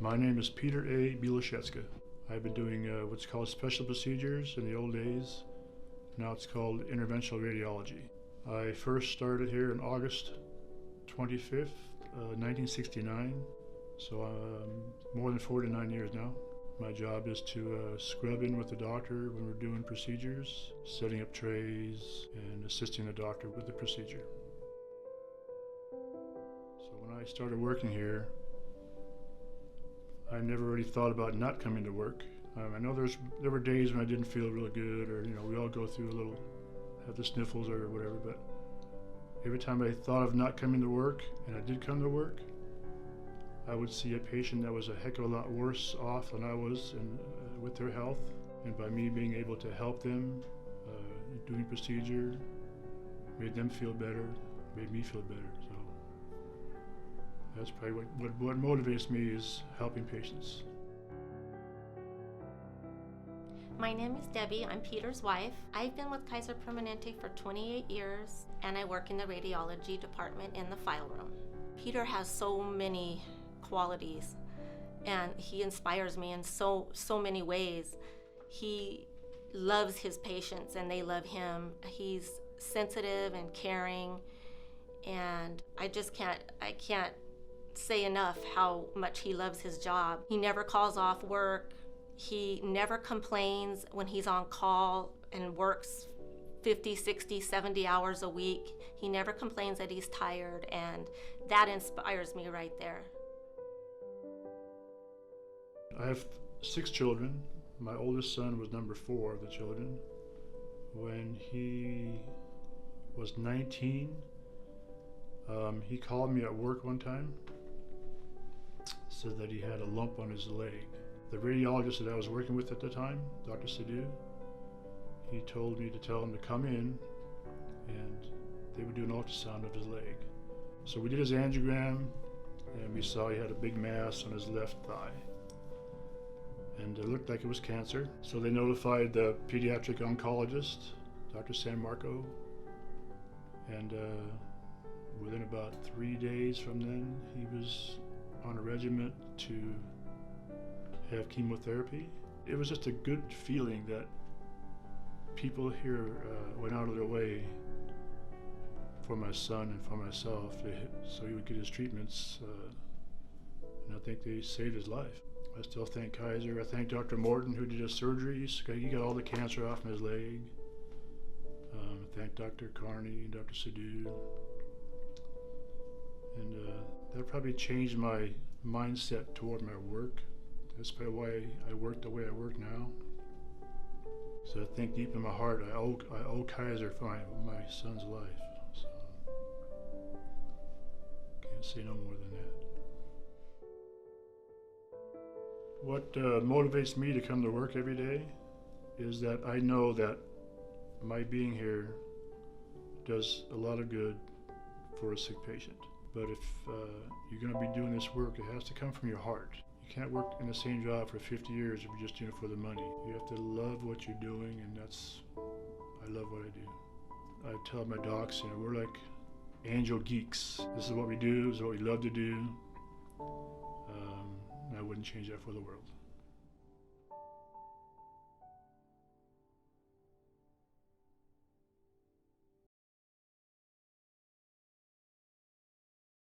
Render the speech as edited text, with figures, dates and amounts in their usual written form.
My name is Peter A. Bieloshetska. I've been doing what's called special procedures in the old days. Now it's called interventional radiology. I first started here on August 25th, 1969, so more than 49 years now. My job is to scrub in with the doctor when we're doing procedures, setting up trays, and assisting the doctor with the procedure. So when I started working here, I never really thought about not coming to work. I know there were days when I didn't feel really good, or we all go through have the sniffles or whatever. But every time I thought of not coming to work, and I did come to work, I would see a patient that was a heck of a lot worse off than I was, with their health. And by me being able to help them, doing procedure, made them feel better, made me feel better. So that's probably what motivates me, is helping patients. My name is Debbie. I'm Peter's wife. I've been with Kaiser Permanente for 28 years, and I work in the radiology department in the file room. Peter has so many qualities, and he inspires me in so many ways. He loves his patients, and they love him. He's sensitive and caring, and I can't say enough how much he loves his job. He never calls off work. He never complains when he's on call and works 50, 60, 70 hours a week. He never complains that he's tired, and that inspires me right there. I have 6 children. My oldest son was number 4 of the children. When he was 19, he called me at work one time, said that he had a lump on his leg. The radiologist that I was working with at the time, Dr. Sidhu, he told me to tell him to come in and they would do an ultrasound of his leg. So we did his angiogram, and we saw he had a big mass on his left thigh. And it looked like it was cancer. So they notified the pediatric oncologist, Dr. San Marco, and within about 3 days from then, he was on a regimen to have chemotherapy. It was just a good feeling that people here went out of their way for my son and for myself, so he would get his treatments, and I think they saved his life. I still thank Kaiser. I thank Dr. Morton, who did his surgeries. He got all the cancer off his leg. I thank Dr. Carney and Dr. Sidhu. And that probably changed my mindset toward my work. That's probably why I work the way I work now. So I think deep in my heart, I owe Kaiser for my son's life. So can't say no more than that. What motivates me to come to work every day is that I know that my being here does a lot of good for a sick patient. But if you're going to be doing this work, it has to come from your heart. You can't work in the same job for 50 years if you're just doing it for the money. You have to love what you're doing, and I love what I do. I tell my docs, we're like angel geeks. This is what we do, this is what we love to do. I wouldn't change that for the world.